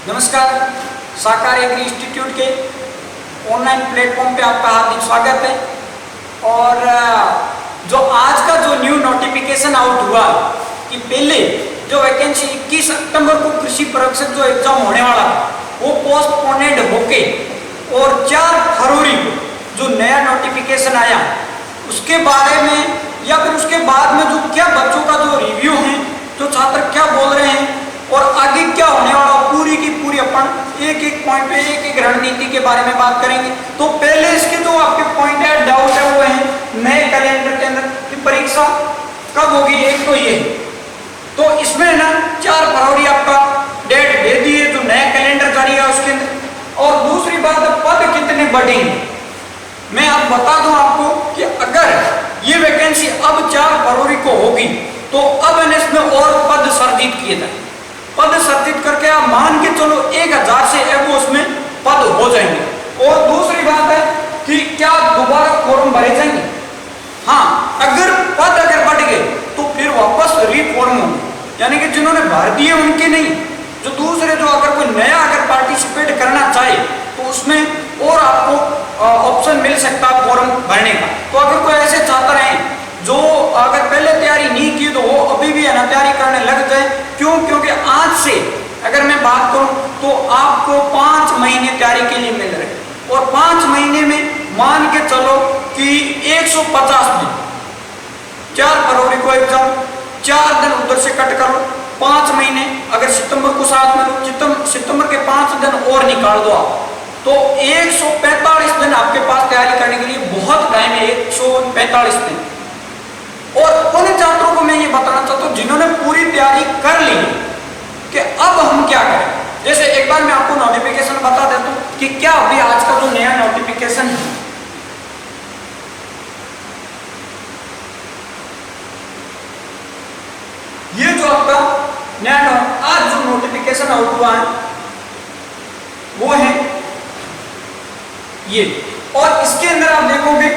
नमस्कार। साकार agree institute के ऑनलाइन प्लेटफॉर्म पे आपका हार्दिक स्वागत है। और जो आज का जो न्यू नोटिफिकेशन आउट हुआ कि पहले जो वैकेंसी 21 सितंबर को कृषि परीक्षक जो एग्जाम होने वाला वो पोस्टपोनेड होके और 4 फरवरी को जो नया नोटिफिकेशन आया उसके बारे में या फिर उसके बाद में जो क्या बच्चों का जो रिव्यू है, जो छात्र क्या बोल रहे हैं और आगे क्या होने वाला पूरी की पूरी अपन एक एक पॉइंट पे एक एक रणनीति के बारे में बात करेंगे। तो पहले इसके जो आपके पॉइंट है, डाउट है, वो है नए कैलेंडर के अंदर की परीक्षा कब होगी। एक तो ये, तो इसमें ना 4 फरवरी आपका डेट दे दी है जो नया कैलेंडर जारी है उसके अंदर। और दूसरी बात, पद कितने बढ़ेंगे मैं अब बता दूं आपको कि अगर ये वैकेंसी अब 4 फरवरी को होगी तो अब इसमें और पद सर्जित किए जाए। पद सर्जित करके आप मान के चलो 1000 से अब उसमें पद हो जाएंगे। और दूसरी बात है कि क्या दोबारा फॉर्म भरे जाएंगे। हाँ, अगर पद बढ़ गए तो फिर वापस रिफॉर्म होंगे, यानी कि जिन्होंने भर दिए उनके नहीं, जो दूसरे जो अगर कोई नया पार्टिसिपेट करना चाहे तो उसमें और आपको ऑप्शन मिल सकता है फॉर्म भरने का। तो अगर कोई ऐसे छात्र हैं जो अगर पहले तैयारी नहीं की तो वो अभी भी है ना तैयारी करने लग जाए। क्यों? क्योंकि आज से अगर मैं बात करूं तो आपको 5 महीने तैयारी के लिए मिल रहे हैं और 5 महीने में मान के चलो कि 150 दिन। 4 फरवरी को एग्जाम, 4 दिन उधर से कट करो, 5 महीने अगर सितंबर को साथ में लो, सितंबर के 5 दिन और निकाल दो आप, तो 145 दिन आपके पास तैयारी करने के लिए बहुत टाइम है। 145 दिन। और उन छात्रों को मैं ये बताना चाहता हूँ जिन्होंने पूरी तैयारी कर ली कि अब हम क्या करें। जैसे एक बार मैं आपको नोटिफिकेशन बता देता हूँ कि क्या अभी आज का जो नया नोटिफिकेशन है, ये जो आपका नया आज जो नोटिफिकेशन आउट हुआ है वो है ये। और इसके अंदर आप देखोगे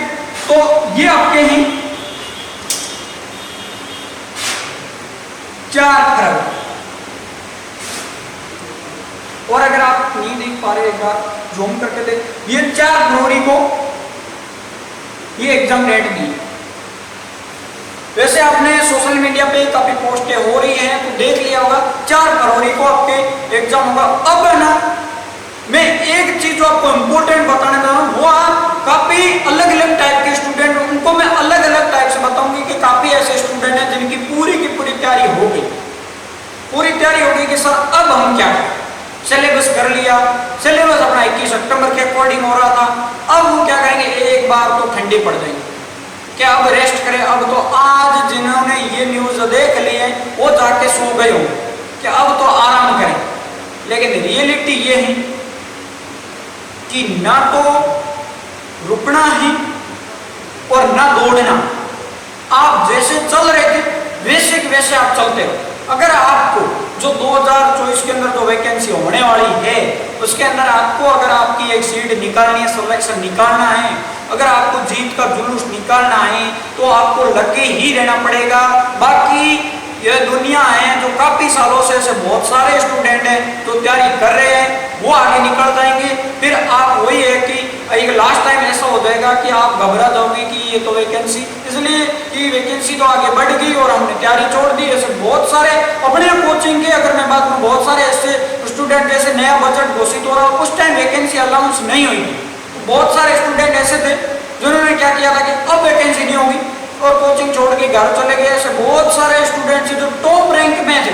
तो ये आपके हैं 4 फरवरी। और अगर आप नहीं देख पा रहे एक बार जूम करके देख, ये 4 फरवरी को ये एग्जाम डेट दी। वैसे आपने सोशल मीडिया पे काफी पोस्टें हो रही हैं तो देख लिया होगा 4 फरवरी को आपके एग्जाम होगा। अब है ना मैं एक चीज जो आपको इंपॉर्टेंट बताने जा रहा हूं, वो आप काफी अलग अलग टाइप के स्टूडेंट, उनको मैं अलग अलग टाइप से बताऊंगी कि काफी ऐसे स्टूडेंट हैं जिनकी पूरी की पूरी तैयारी हो गई, पूरी तैयारी हो गई कि सर अब हम क्या करें। सिलेबस कर लिया, सिलेबस अपना 21 सितंबर के अकॉर्डिंग हो रहा था, अब वो क्या करेंगे एक बार तो ठंडे पड़ जाएंगे क्या अब रेस्ट करें। अब तो आज जिन्होंने ये न्यूज देख ली है वो जाके सो गए हो कि अब तो आराम करें। लेकिन रियलिटी ये है कि ना तो रुकना है और ना दौड़ना। आप जैसे चल रहे थे वैसे के वैसे आप चलते हो। अगर आपको जो 2024 के अंदर जो वैकेंसी होने वाली है उसके अंदर आपको अगर आपकी एक सीट निकालनी है, सिलेक्शन निकालना है, अगर आपको जीत का जुलूस निकालना है तो आपको लगे ही रहना पड़ेगा। बाकी ये दुनिया है जो काफी सालों से ऐसे बहुत सारे स्टूडेंट हैं जो तैयारी कर रहे हैं वो आगे निकल जाएंगे। फिर आप वही है कि एक लास्ट टाइम ऐसा हो जाएगा कि आप घबरा जाओगे कि ये तो वैकेंसी, इसलिए कि वैकेंसी तो आगे बढ़ गई और हमने तैयारी छोड़ दी। ऐसे बहुत सारे अपने कोचिंग के अगर मैं बात करूँ, बहुत सारे ऐसे स्टूडेंट जैसे नया बजट घोषित हो रहा उस टाइम वैकेंसी अलाउंस नहीं हुई थी, बहुत सारे स्टूडेंट ऐसे थे जिन्होंने क्या किया था कि अब वैकेंसी नहीं होगी और कोचिंग छोड़ के घर चले गए। ऐसे बहुत सारे स्टूडेंट्स जो टॉप रैंक में थे,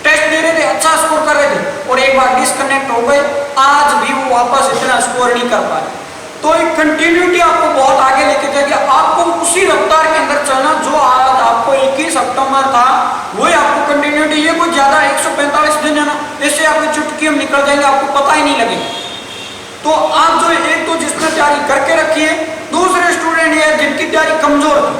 टेस्ट दे रहे थे, अच्छा स्कोर कर रहे थे और एक बार डिस्कनेक्ट हो गए, आज भी वो वापस इतना स्कोर नहीं कर पाए। तो एक कंटिन्यूटी आपको बहुत आगे लेके जाएगी। आपको उसी रफ्तार के अंदर चलना जो आज आपको 21 सितंबर था वही आपको कंटिन्यूटी। ये कुछ ज्यादा 145 दिन है ना, इससे आपकी चुटकी हम निकल जाएंगे, आपको पता ही नहीं लगेगा। तो आप जो एक तो जिसने तैयारी करके रखी है, दूसरे स्टूडेंट ये जिनकी तैयारी कमजोर थी,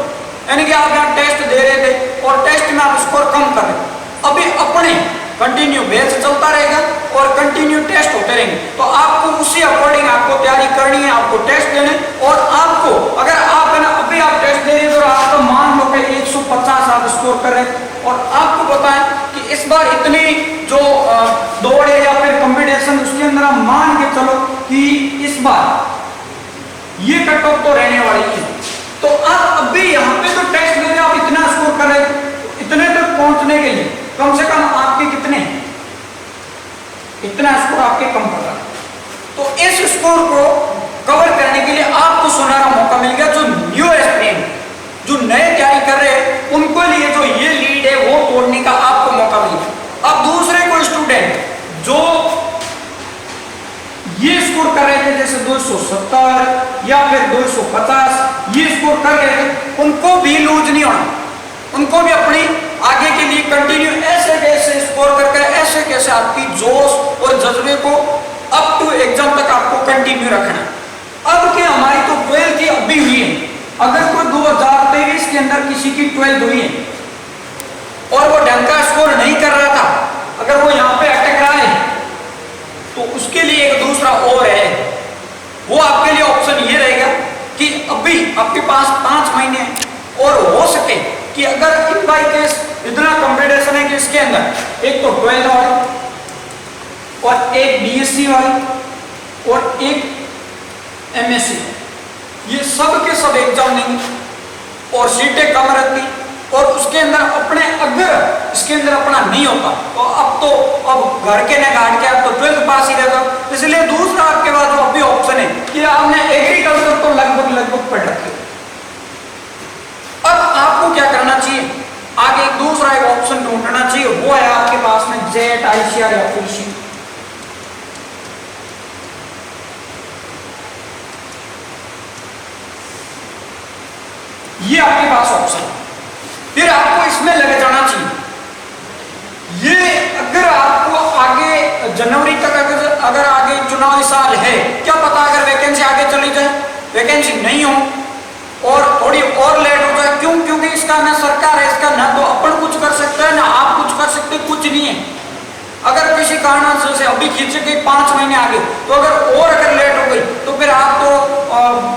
यानी कि आप यहाँ टेस्ट दे रहे थे और टेस्ट में आप स्कोर कम कर रहे, अभी अपने कंटिन्यू बैच चलता रहेगा और कंटिन्यू टेस्ट होते रहेंगे। तो आपको उसी अकॉर्डिंग आपको तैयारी करनी है, आपको टेस्ट देने। और आपको अगर आप है ना अभी आप टेस्ट दे रहे हैं तो आपका मान लो कि 150 आप स्कोर कर रहे हैं और आपको पता है कि इस बार इतनी जो दौड़ है या फिर कंपटीशन अंदर आप मान के चलो कि इस बार ये कट ऑफ तो रहने वाली है, तो आप अभी यहाँ पे तो टेस्ट दे रहे आप इतना स्कोर कर रहे, इतने तक पहुंचने के लिए कम से कम आपके कितने, इतना स्कोर आपके कम कर रहा है। तो इस स्कोर को कवर करने के लिए आपको सुनहरा मौका मिल गया। जो न्यू एस्पिरेंट, जो नए तैयारी कर रहे हैं, उनको लिए जो ये लीड है वो तोड़ने का आपको मौका मिल गया। अब दूसरे कोई स्टूडेंट जो ये स्कोर कर रहे थे जैसे 270 या फिर 250 ये स्कोर कर रहे थे, उनको भी लूज नहीं होना, उनको भी अपनी आगे के लिए कंटिन्यू ऐसे कैसे स्कोर करके ऐसे कैसे आपकी जोश और जज्बे को अप टू एग्जाम तक आपको कंटिन्यू रखना। अब क्या हमारी तो 12th की अभी हुई है, अगर कोई 2023 के अंदर किसी की 12th हुई है और वो ढंग का स्कोर नहीं कर रहा था, अगर वो यहाँ पे अटक रहा है तो उसके लिए एक दूसरा और है, वो आपके लिए ऑप्शन ये रहेगा कि अभी आपके पास 5 महीने और हो सके कि अगर इन बाई केस इतना कंपटीशन है कि इसके अंदर एक तो 12th वाली और एक बीएससी वाली और एक एमएससी, ये सब के सब एग्जाम नहीं और सीटें कम रहती और उसके अंदर अपने अगर इसके अंदर अपना नहीं होता तो अब घर के न गाड़ के आप तो 12th पास ही रहता। इसलिए दूसरा आपके पास जो अभी ऑप्शन है कि आपने एग्रीकल्चर तो लगभग पढ़ रखे, अब आपको क्या करना चाहिए, आगे दूसरा एक ऑप्शन ढूंढना चाहिए, वो है आपके पास में जेट, आईसीआर या पीसी। ये आपके पास ऑप्शन, फिर आपको इसमें लग जाना चाहिए। ये अगर आपको आगे जनवरी तक अगर आगे चुनावी साल है, क्या पता अगर वैकेंसी आगे चली जाए, वैकेंसी नहीं हो और थोड़ी और लेट हो जाए, क्यों? क्योंकि इसका ना सरकार है, इसका ना तो अपन कुछ कर सकता है ना आप कुछ कर सकते, कुछ नहीं है। अगर किसी कारण से अभी खींच गई 5 महीने आगे, तो अगर लेट हो गई तो फिर आप तो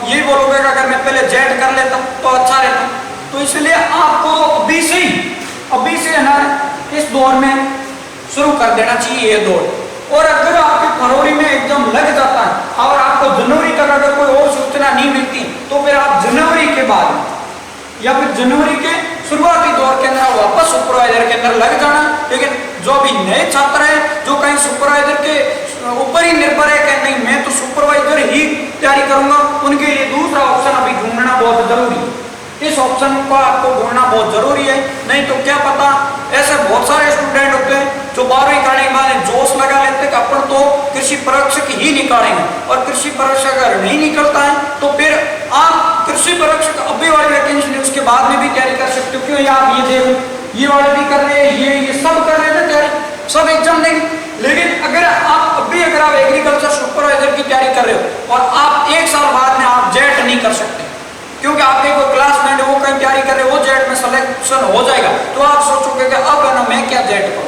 यही बोलोगे कि अगर मैं पहले जेट कर लेता तो अच्छा रहता। तो इसलिए आपको अभी से है ना इस दौर में शुरू कर देना चाहिए ये दौर। और अगर आपके फरवरी में एग्जाम लग जाता है और आपको जनवरी तक अगर कोई और सूचना नहीं मिलती तो फिर आप जनवरी के बाद या फिर जनवरी के शुरुआती दौर के अंदर वापस सुपरवाइजर के अंदर लग जाना। लेकिन जो अभी नए छात्र हैं जो कहीं सुपरवाइजर के ऊपर ही निर्भर है कि नहीं मैं तो सुपरवाइजर ही तैयारी करूंगा, उनके लिए दूसरा ऑप्शन अभी ढूंढना बहुत जरूरी है। इस ऑप्शन को आपको ढूंढना बहुत जरूरी है, नहीं तो क्या पता ऐसे बहुत सारे स्टूडेंट होते हैं जो 12वीं करने के बाद जोश लगा लेते हैं कि अपन तो कृषि परीक्षक ही निकालेंगे, और कृषि परीक्षक अगर नहीं निकलता है तो फिर आप कृषि परीक्षक अभी वाली वैकेंसी उसके बाद में भी तैयारी कर सकते हो। क्यों आप ये देखो ये वाले भी कर रहे हैं, ये सब कर रहे थे तैयारी, सब एग्जाम देंगे। लेकिन अगर आप एग्रीकल्चर सुपरवाइजर की तैयारी कर रहे हो और आप 1 साल बाद में आप जेट नहीं कर सकते क्योंकि आपके कोई क्लासमेट वो कहीं तैयारी कर रहे हो, वो जेट में सिलेक्शन हो जाएगा, तो आप सोचोगे कि अब है ना मैं क्या जेट करूं।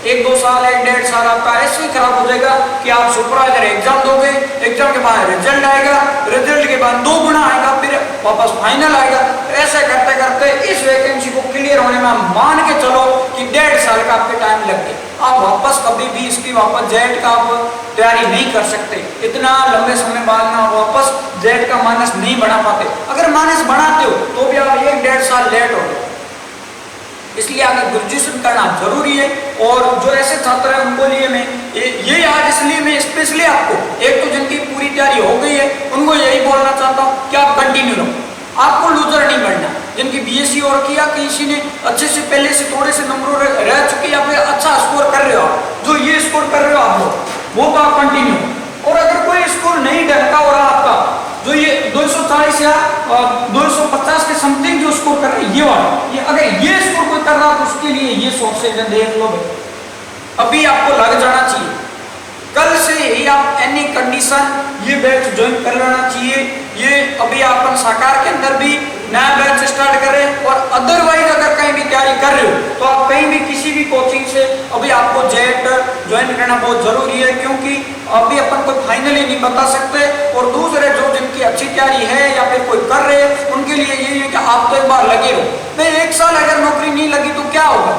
1-2 साल 1-1.5 साल आपका ऐसे ही खराब हो जाएगा कि आप सुपरवाइजर एग्जाम दोगे, एग्जाम के बाद रिजल्ट आएगा, रिजल्ट के बाद 2 गुना आएगा, फिर वापस फाइनल आएगा। ऐसे करते करते इस वैकेंसी को क्लियर होने में मान के चलो कि 1.5 साल का आपके टाइम लग गया। आप वापस कभी भी इसकी वापस जेट का आप तैयारी नहीं कर सकते, इतना लंबे समय बाद में आप वापस जेट का मानस नहीं बना पाते। अगर मानस बनाते हो तो भी आप 1-1.5 साल लेट हो गए। इसलिए आगे ग्रेजुएशन करना जरूरी है। और जो ऐसे छात्र हैं उनको लिए मैं ये आज इसलिए मैं स्पेशली आपको एक तो जिनकी पूरी तैयारी हो गई है उनको यही बोलना चाहता हूँ कि आप कंटिन्यू रहो, आपको लूजर नहीं बनना। जिनकी बीएससी और किया किसी ने अच्छे से पहले से थोड़े से नंबरों रह चुके या फिर अच्छा स्कोर कर रहे हो, जो ये स्कोर कर रहे हो आप लोग वो तो आप कंटिन्यू। और अगर कोई स्कोर नहीं ढलका हो रहा आपका, जो ये 240 या 250 के समथिंग जो स्कोर कर रहे हैं ये वाला, ये अगर ये स्कोर कोई कर रहा तो उसके लिए ये सोर्सेज देख लो, अभी आपको लग जाना चाहिए। कल से ही आप एनी कंडीशन ये बैच ज्वाइन कर लेना चाहिए। ये अभी आप साकार के अंदर भी नया बैच स्टार्ट करें और अदरवाइज अगर कहीं भी तैयारी कर रहे हो तो आप कहीं भी किसी भी कोचिंग से अभी आपको जेट ज्वाइन करना बहुत जरूरी है, क्योंकि अभी अपन को फाइनली नहीं बता सकते। और दूसरे जो जिनकी अच्छी तैयारी है या फिर कोई कर रहे हैं उनके लिए यही है कि आप तो एक बार लगे रहो। मैं 1 साल अगर नौकरी नहीं लगी तो क्या होगा?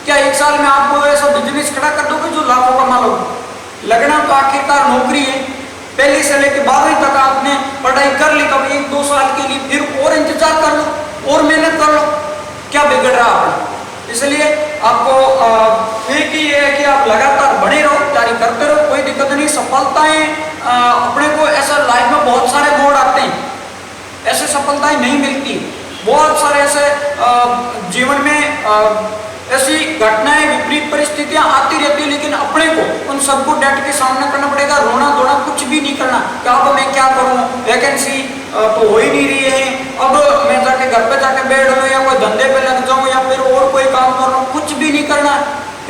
क्या 1 साल में आपको ऐसा बिजनेस खड़ा कर दोगे जो लाखों कमा लोगे? लगना तो आखिरकार नौकरी है, पहली से लेकर 12वीं तक आपने पढ़ाई कर ली, तब 1-2 साल के लिए फिर और इंतजार कर लो और मेहनत कर लो, क्या बिगड़ रहा आपको? इसलिए आपको एक ही है कि आप लगातार बने रहो, तैयारी करते रहो, कोई दिक्कत नहीं। सफलताएं अपने को ऐसा लाइफ में बहुत सारे मोड़ आते हैं, ऐसे सफलताएं नहीं मिलती, बहुत सारे ऐसे जीवन में ऐसी घटनाएं विपरीत परिस्थितियां आती रहती है, लेकिन अपने को उन सबको डट के सामना करना पड़ेगा। रोना धोना कुछ भी नहीं करना कि अब मैं क्या करूं, वैकेंसी तो हो ही नहीं रही है, अब मैं जाके घर पे जाके बैठ लूं या कोई धंधे पे लग जाऊं या फिर और कोई काम कर लूं, कुछ भी नहीं करना।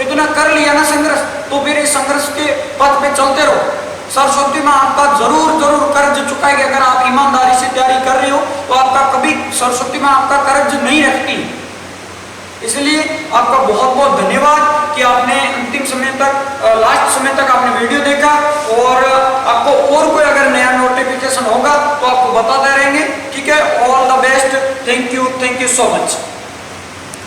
इतना कर लिया ना संघर्ष, तो फिर इस संघर्ष के पथ पे चलते रहो। सरस्वती माँ आपका जरूर जरूर कर्ज चुकाएगी। अगर आप ईमानदारी से तैयारी कर रहे हो तो आपका कभी सरस्वती माँ आपका कर्ज नहीं रखती। इसलिए आपका बहुत बहुत धन्यवाद कि आपने अंतिम समय तक, लास्ट समय तक आपने वीडियो देखा, और आपको और कोई अगर नया नोटिफिकेशन होगा तो आपको बताते रहेंगे। ठीक है, all the best, thank you so much.